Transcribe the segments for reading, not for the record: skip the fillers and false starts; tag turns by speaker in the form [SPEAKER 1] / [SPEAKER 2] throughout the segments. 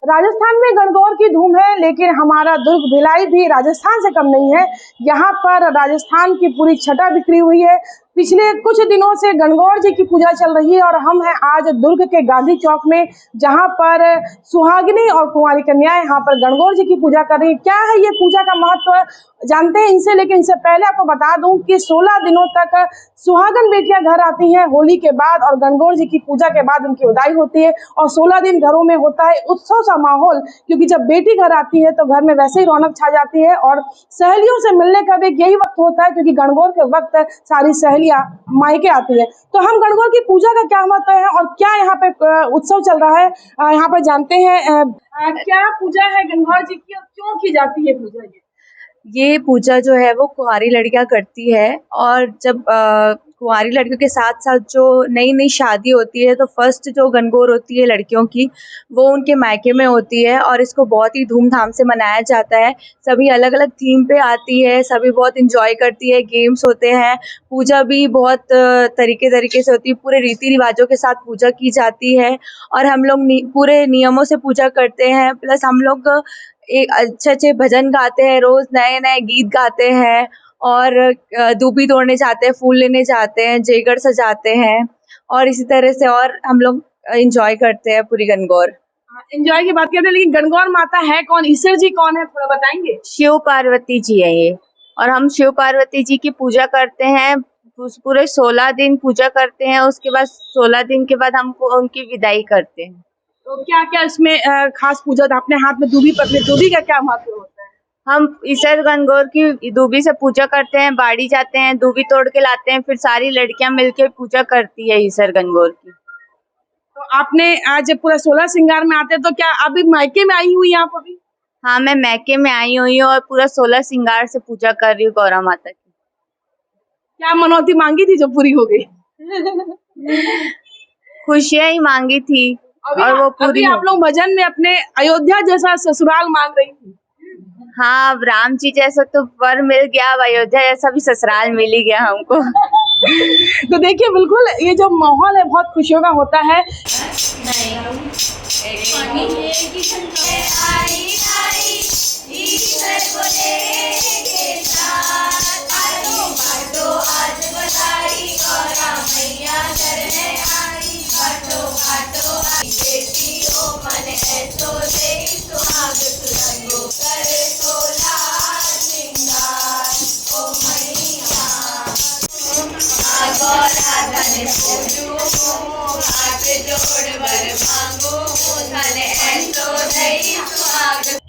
[SPEAKER 1] राजस्थान में गणगौर की धूम है, लेकिन हमारा दुर्ग भिलाई भी राजस्थान से कम नहीं है। यहाँ पर राजस्थान की पूरी छटा बिखरी हुई है। पिछले कुछ दिनों से गणगौर जी की पूजा चल रही है और हम हैं आज दुर्ग के गांधी चौक में, जहाँ पर सुहागिनी और कुंवारी कन्याएं यहाँ पर गणगौर जी की पूजा कर रही है। क्या है ये पूजा का महत्व जानते हैं इनसे, लेकिन इससे पहले आपको बता दूं कि 16 दिनों तक सुहागन बेटियां घर आती हैं होली के बाद, और गणगौर जी की पूजा के बाद उनकी विदाई होती है और 16 दिन घरों में होता है उत्सव सा माहौल, क्योंकि जब बेटी घर आती है तो घर में वैसे ही रौनक छा जाती है और सहेलियों से मिलने का भी यही वक्त होता है, क्योंकि गणगौर के वक्त सारी सहेलियां मायके आती है। तो हम गणगौर की पूजा का क्या महत्व है और क्या यहाँ पे उत्सव चल रहा है, यहाँ पर जानते हैं। क्या पूजा है गणगौर जी की और क्यों की जाती है पूजा?
[SPEAKER 2] ये पूजा जो है वो कुंवारी लड़कियां करती है, और जब कुंवारी लड़कियों के साथ साथ जो नई नई शादी होती है तो फर्स्ट जो गणगौर होती है लड़कियों की, वो उनके मायके में होती है और इसको बहुत ही धूमधाम से मनाया जाता है। सभी अलग अलग थीम पे आती है, सभी बहुत इंजॉय करती है, गेम्स होते हैं, पूजा भी बहुत तरीके से होती है, पूरे रीति रिवाजों के साथ पूजा की जाती है और हम लोग पूरे नियमों से पूजा करते हैं। प्लस हम लोग एक अच्छे भजन गाते हैं, रोज नए नए गीत गाते हैं और दूबी तोड़ने जाते हैं, फूल लेने जाते हैं, जेगर सजाते हैं और इसी तरह से और हम लोग एंजॉय करते हैं पूरी गणगौर।
[SPEAKER 1] एंजॉय की बात करते हैं, लेकिन गणगौर माता है कौन, ईश्वर जी कौन है, थोड़ा बताएंगे?
[SPEAKER 2] शिव पार्वती जी है ये, और हम शिव पार्वती जी की पूजा करते हैं। पूरे 16 दिन पूजा करते हैं, उसके बाद 16 दिन के बाद हम उनकी विदाई करते हैं।
[SPEAKER 1] तो क्या क्या इसमें खास पूजा, अपने हाथ में दूबी पकड़े, दूबी का क्या महत्व होता है?
[SPEAKER 2] हम ईसर गणगौर की दूबी से पूजा करते हैं, बाड़ी जाते हैं, दूबी तोड़ के लाते हैं, फिर सारी लड़कियां मिलकर पूजा करती है ईसर गणगौर की।
[SPEAKER 1] तो आपने आज पूरा 16 श्रृंगार में आते हैं, तो क्या अभी मायके में आई हुई आप अभी?
[SPEAKER 2] हाँ, मैं मैके में आई हुई हूँ और पूरा 16 श्रृंगार से पूजा कर रही हूँ गौरा माता की।
[SPEAKER 1] क्या मनौती मांगी थी जो पूरी हो गई?
[SPEAKER 2] खुशियां ही मांगी थी और वो पूरी।
[SPEAKER 1] आप लोग भजन में अपने अयोध्या जैसा ससुराल मांग रही थी।
[SPEAKER 2] हाँ, अब राम जी जैसा तो वर मिल गया, अब अयोध्या जैसा भी ससुराल मिल ही गया हमको।
[SPEAKER 1] तो देखिए, बिल्कुल ये जो माहौल है बहुत खुशियों का होता है।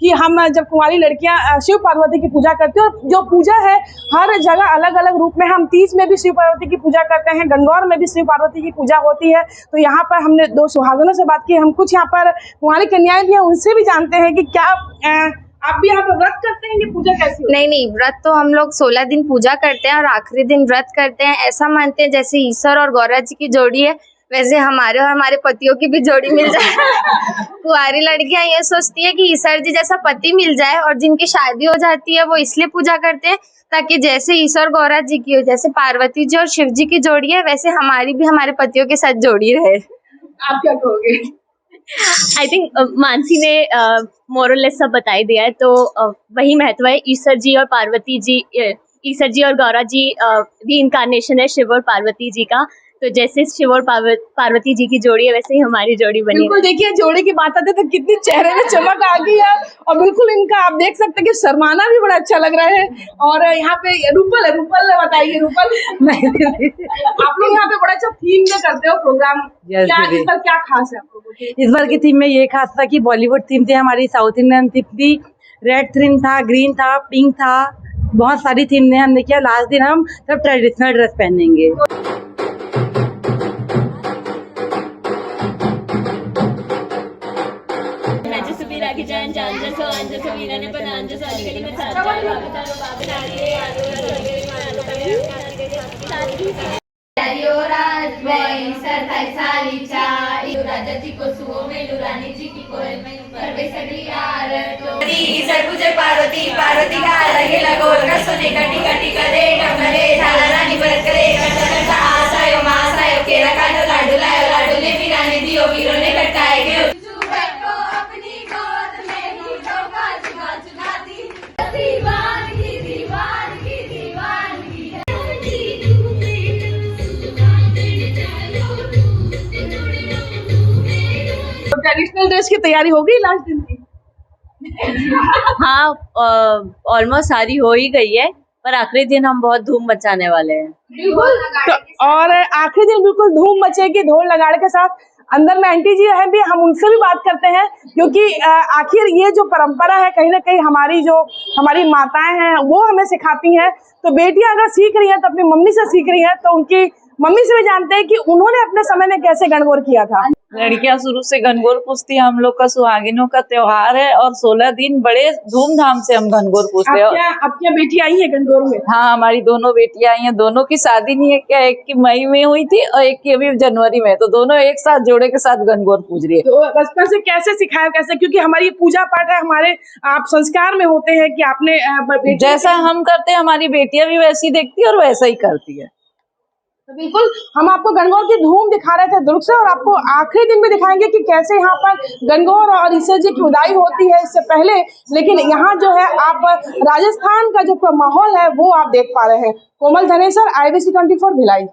[SPEAKER 1] कि हम जब कुंवारी लड़कियां शिव पार्वती की पूजा करती हैं, और जो पूजा है हर जगह अलग अलग रूप में, हम तीज में भी शिव पार्वती की पूजा करते हैं, गणगौर में भी शिव पार्वती की पूजा होती है। तो यहाँ पर हमने 2 सुहागनों से बात की, हम कुछ यहाँ पर कुंवारी कन्याएं भी हैं, उनसे भी जानते हैं कि क्या आप भी यहाँ पर व्रत करते हैं, ये पूजा कैसी होती है?
[SPEAKER 2] नहीं, व्रत तो हम लोग 16 दिन पूजा करते हैं और आखिरी दिन व्रत करते हैं। ऐसा मानते हैं जैसे ईश्वर और गौरा जी की जोड़ी है, वैसे हमारे और हमारे पतियों की भी जोड़ी मिल जाए। कुंवारी लड़कियां ये सोचती है कि ईश्वर जी जैसा पति मिल जाए, और जिनकी शादी हो जाती है वो इसलिए पूजा करते हैं ताकि जैसे ईश्वर गौरा जी की हो, जैसे पार्वती जी और शिव जी की जोड़ी है, वैसे हमारी भी हमारे पतियों के साथ जोड़ी रहे।
[SPEAKER 1] आप क्या कहोगे?
[SPEAKER 3] आई थिंक मानसी ने मोर और लेस सब बता ही दिया है, तो वही महत्व है ईश्वर जी और पार्वती जी, ईश्वर जी और गौरा जी री इनकारनेशन है शिव और पार्वती जी का। तो जैसे शिव और पार्वती जी की जोड़ी है, वैसे ही हमारी जोड़ी बनी।
[SPEAKER 1] बिल्कुल, देखिए जोड़ी की बात आती है तो कितनी चेहरे में चमक आ गई है, और बिल्कुल इनका आप देख सकते हैं कि शर्माना भी बड़ा अच्छा लग रहा है। और यहाँ पे रूपल है, रूपल बताइए, रूपल आप लोग यहाँ पे बड़ा अच्छा थीम में करते हो प्रोग्राम, क्या इस बार क्या खास है आप लोगों की?
[SPEAKER 4] इस बार की थीम में ये खास था कि बॉलीवुड थीम थी, हमारी साउथ इंडियन थीम थी, रेड थीम था, ग्रीन था, पिंक था, बहुत सारी थीम ने हमने किया। लास्ट दिन हम सब ट्रेडिशनल ड्रेस पहनेंगे।
[SPEAKER 5] पार्वती पार्वती का लगे लगोर का सोने का टिका टिका दे डमरे झाला रानी बरत करे करता करता आसायो मासायो केरा काटो लाडू लायो लाडू ने वीराने दियो वीरों ने कटकाए गयो।
[SPEAKER 1] ट्रेडिशनल ड्रेस की तैयारी हो गई लास्ट दिन की?
[SPEAKER 6] हाँ, ऑलमोस्ट सारी हो ही गई है, पर आखिरी दिन हम बहुत धूम मचाने वाले हैं।
[SPEAKER 1] बिल्कुल। तो और आखिरी दिन बिल्कुल धूम मचेगी ढोल नगाड़े के साथ। अंदर में आंटी जी है भी, हम उनसे भी बात करते हैं, क्योंकि आखिर ये जो परंपरा है कहीं ना कहीं हमारी माताएं हैं वो हमें सिखाती हैं। तो बेटियां अगर सीख रही हैं तो अपनी मम्मी से सीख रही हैं, तो उनकी मम्मी से भी जानते हैं कि उन्होंने अपने समय में कैसे गणगौर किया था।
[SPEAKER 7] लड़कियां शुरू से गणगौर पूजती है, हम लोग का सुहागिनों का त्योहार है और 16 दिन बड़े धूमधाम से हम गणगौर पूजते हैं।
[SPEAKER 1] आपकी बेटी आई है गणगौर में?
[SPEAKER 7] हाँ, हमारी दोनों बेटियां आई हैं। दोनों की शादी नहीं है क्या, एक की मई में हुई थी और एक की अभी जनवरी में, तो दोनों एक साथ जोड़े के साथ गणगौर पूज रही है।
[SPEAKER 1] तो बचपन से कैसे सिखाया, कैसे, क्योंकि हमारी पूजा पाठ है, हमारे आप संस्कार में होते हैं कि आपने
[SPEAKER 7] जैसा हम करते हैं हमारी बेटियां भी वैसी देखती है और वैसा ही करती है।
[SPEAKER 1] तो बिल्कुल हम आपको गणगौर की धूम दिखा रहे थे दुर्ग से, और आपको आखिरी दिन में दिखाएंगे कि कैसे यहाँ पर गणगौर और ईसर जी की उदाई होती है इससे पहले। लेकिन यहाँ जो है आप राजस्थान का जो माहौल है वो आप देख पा रहे हैं। कोमल धनेसर, IBC 24 भिलाई।